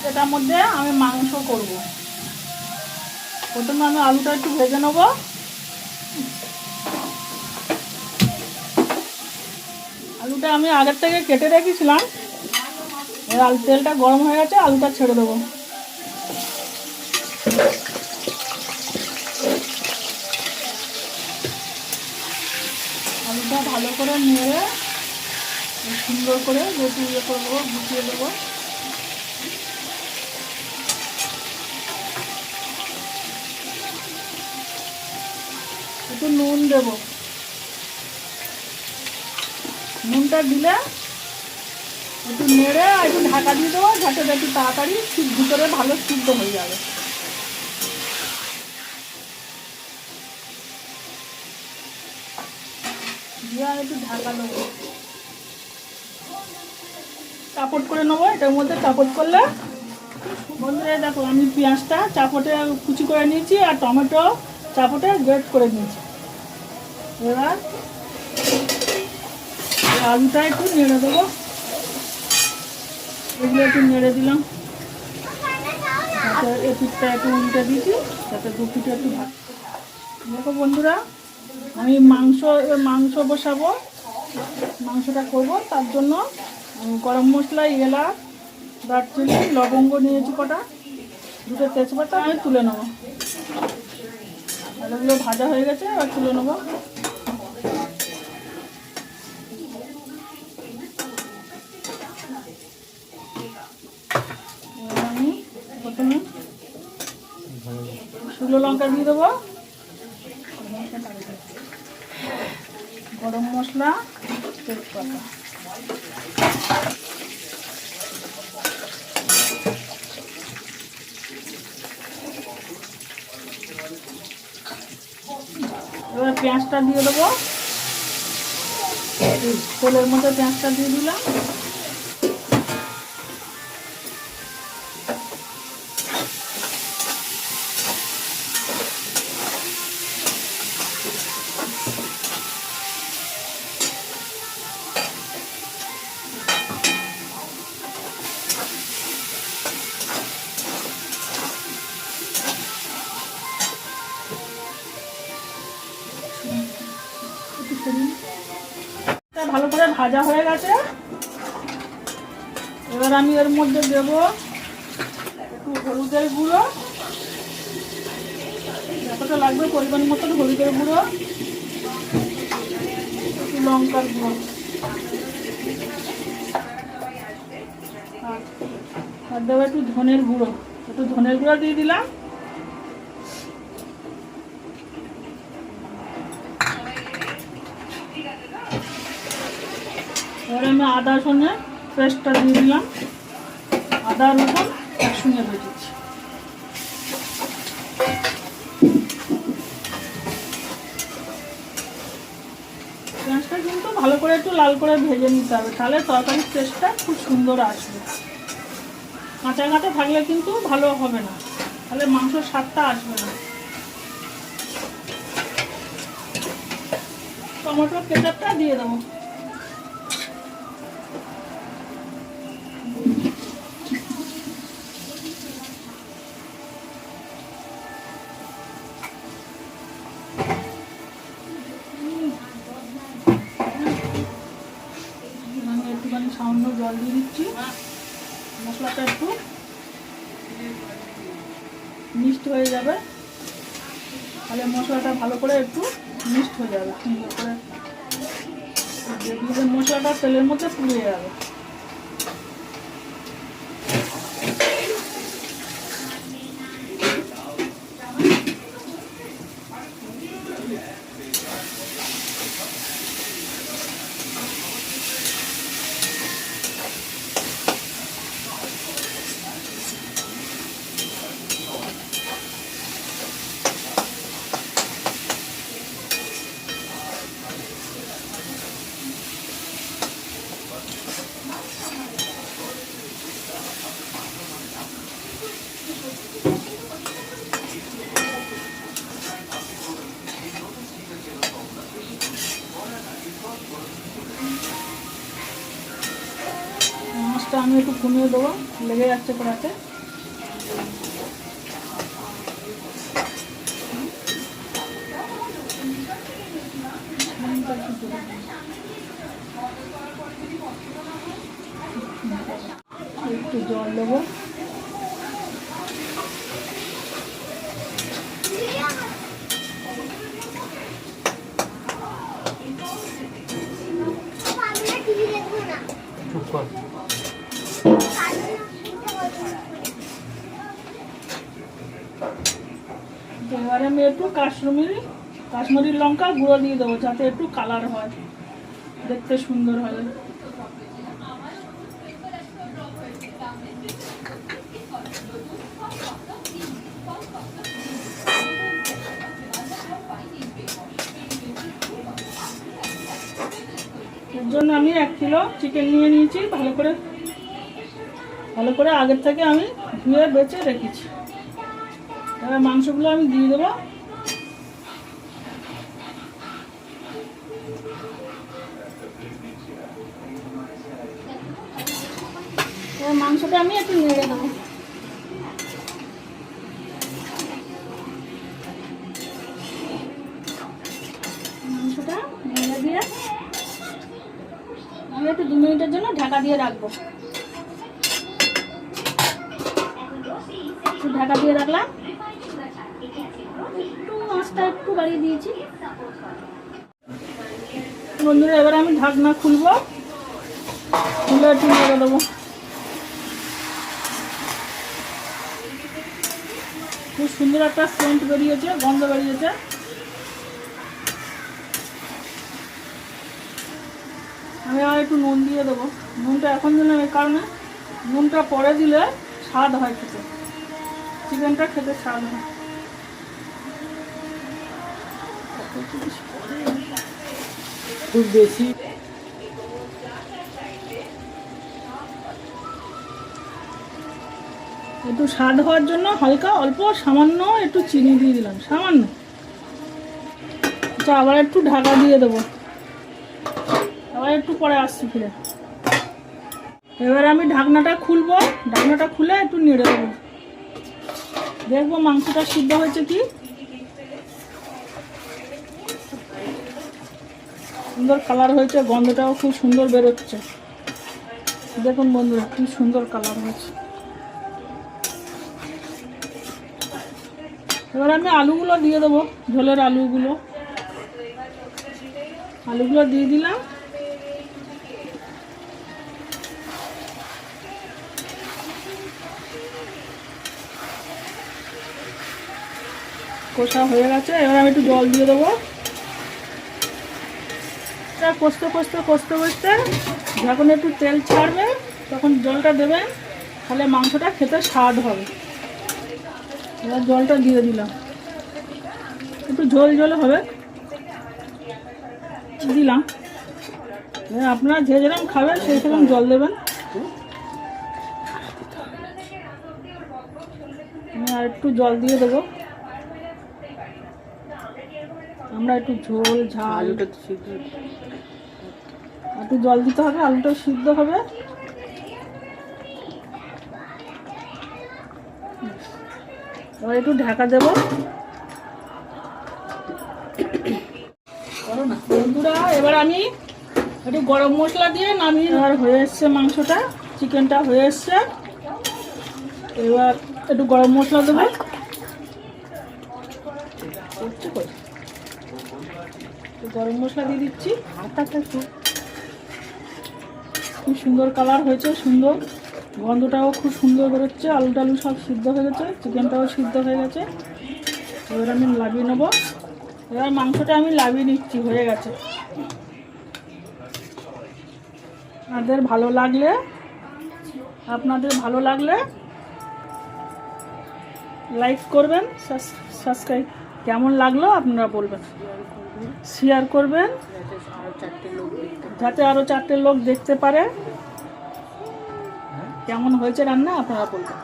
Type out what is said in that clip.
এটার মধ্যে আমি মাংস করব। প্রথমে আমি আলুটা একটু ভেজে নেব। আলুটা আমি আগের থেকে কেটে রেখেছিলাম। এবার তেলটা গরম হয়ে গেছে, আলুটা ছেড়ে দেবো। আলুটা ভালো করে নেড়ে সুন্দর করে গুছিয়ে করবো, গুছিয়ে দেবো। একটু নুন দেবো। নুনটা দিলে একটু নেড়ে একটু ঢাকা দিয়ে দেবো, যাতে একটু তাড়াতাড়ি ভিতরে ভালো সিদ্ধ হয়ে যাবে। দিয়ে আর একটু ঢাকা দেবো, চাপট করে নেবো। এটার মধ্যে চাপট করলে বন্ধুরা দেখো, আমি পেঁয়াজটা চাপটে কুচি করে নিয়েছি আর টমেটো চাপটে গ্রেট করে নিয়েছি। এবার আলুটা একটু নেড়ে দেবো। এগুলো একটু নেড়ে দিলাম, যাতে এই পিঠটা একটু উল্টে দিয়েছি, যাতে দু পিঠে একটু ভাত। দেখো বন্ধুরা, আমি মাংস বসাবো, মাংসটা করব। তার জন্য গরম মশলা, এলাচ, দারচিনি, লবঙ্গ নিয়েছি কটা, দুটো তেজপাতা আমি তুলে নেবো। আলুগুলো ভাজা হয়ে গেছে, এবার তুলে নেবো। আমি প্রথমে শুকনো লঙ্কা দিয়ে দেবো, গরম মশলা, তেজপাতা। এবার পেঁয়াজটা দিয়ে দেবো, তেলের মধ্যে পেঁয়াজটা দিয়ে দিলাম। ভালো করে ভাজা হয়ে গেছে। এবার আমি এর মধ্যে দেব একটু হলুদের গুঁড়ো, যতটা লাগবে পরিমাণ মতন হলুদের গুঁড়ো, একটু লঙ্কার গুঁড়ো, আর দেবো একটু ধনের গুঁড়ো। একটু ধনের গুঁড়ো দিয়ে দিলাম। এবার আমি আদা রসুনের পেস্টটা দিয়ে দিলাম। আদা রসুন একসঙ্গে বেটেছি। পেঁয়াজটা কিন্তু ভালো করে একটু লাল করে ভেজে নিতে হবে, তাহলে তরকারির টেস্টটা খুব সুন্দর আসবে। কাঁচা কাঁচা থাকলে কিন্তু ভালো হবে না, তাহলে মাংসের স্বাদটা আসবে না। টমেটো কেচাপটা দিয়ে দেবো। আমি একটুখানি সামান্য জল দিয়ে দিচ্ছি, মশলাটা একটু মিক্সড হয়ে যাবে, তাহলে মশলাটা ভালো করে একটু মিক্সড হয়ে যাবে, সুন্দর করে মশলাটা তেলের মধ্যে পুড়ে যাবে। মাছটা আমি একটু কমিয়ে দেবো, লেগে যাচ্ছে কড়াতে। একটু জল দেবো। এবারে আমি একটু কাশ্মীরি লঙ্কা গুঁড়ো দিয়ে দেবো, যাতে একটু কালার হয়, দেখতে সুন্দর হয়। এর জন্য আমি 1 কিলো চিকেন নিয়ে নিয়েছি, ভালো করে আগের থেকে আমি ধুয়ে বেছে রেখেছি। এবার মাংসগুলো আমি দিয়ে দেবো। এবার মাংসটা আমি একটু নেড়ে দেবো। মাংসটা নেড়ে দিয়ে আমি একটু 2 মিনিটের জন্য ঢাকা দিয়ে রাখবো। একটু ঢাকা দিয়ে রাখলাম, একটু আঁচটা একটু বাড়িয়ে দিয়েছি। বন্ধুরা, এবার আমি ঢাকনা খুলবো, খুলে একটু নেড়ে দেবো। খুব সুন্দর একটা সেন্ট বেরিয়েছে, গন্ধ বেরিয়েছে। আমি আর একটু নুন দিয়ে দেবো। নুনটা এখন দিলাম এই কারণে, নুনটা পরে দিলে স্বাদ হয় খেতে, চিকেনটা খেতে স্বাদ হয়। খুব বেশি একটু স্বাদ হওয়ার জন্য হালকা অল্প সামান্য একটু চিনি দিয়ে দিলাম, সামান্য। আচ্ছা, আবার একটু ঢাকা দিয়ে দেবো, আবার একটু পরে আসছি ফিরে। এবার আমি ঢাকনাটা খুলবো, ঢাকনাটা খুলে একটু নেড়ে দেবো, দেখবো মাংসটা সিদ্ধ হয়েছে কি। সুন্দর কালার হয়েছে, গন্ধটাও খুব সুন্দর বেরোচ্ছে। দেখুন বন্ধুরা, কি সুন্দর কালার হয়েছে। এবার আমি আলুগুলো দিয়ে দেবো, ঝোলের আলুগুলো দিয়ে দিলাম। কষা হয়ে গেছে, এবার আমি একটু জল দিয়ে দেবো। কষতে যখন একটু তেল ছাড়বে তখন জলটা দেবেন, তাহলে মাংসটা খেতে স্বাদ হবে। এবার জলটা দিয়ে দিলাম, একটু ঝোল হবে দিলাম। আপনারা যে যেরকম খাবেন সেই সেরকম জল দেবেন। আমি আর একটু জল দিয়ে দেবো। আমরা একটু ঝোল ঝাল, একটু জল দিতে হবে, আলুটা সিদ্ধ হবে। এবার একটু ঢাকা দেবো। বন্ধুরা, এবার আমি একটু গরম মশলা দিয়ে নামিয়ে, এবার হয়ে এসছে মাংসটা, চিকেনটা হয়ে এসছে। এবার একটু গরম মশলা দেবো। গরম মশলা দিয়ে দিচ্ছি। খুব সুন্দর কালার হয়েছে, সুন্দর গন্ধটাও খুব সুন্দর বেরোচ্ছে। আলু টালু সব সিদ্ধ হয়ে গেছে, চিকেনটাও সিদ্ধ হয়ে গেছে। এবার আমি লাভিয়ে নেবো। এবার মাংসটা আমি লাভিয়ে নিচ্ছি, হয়ে গেছে। আপনাদের ভালো লাগলে লাইক করবেন, সাবস্ক্রাইব। কেমন লাগলো আপনারা বলবেন, শেয়ার করবেন, যাতে আরও 4টে লোক দেখতে পারে। কেমন হয়েছে রান্না আপনারা বলবেন।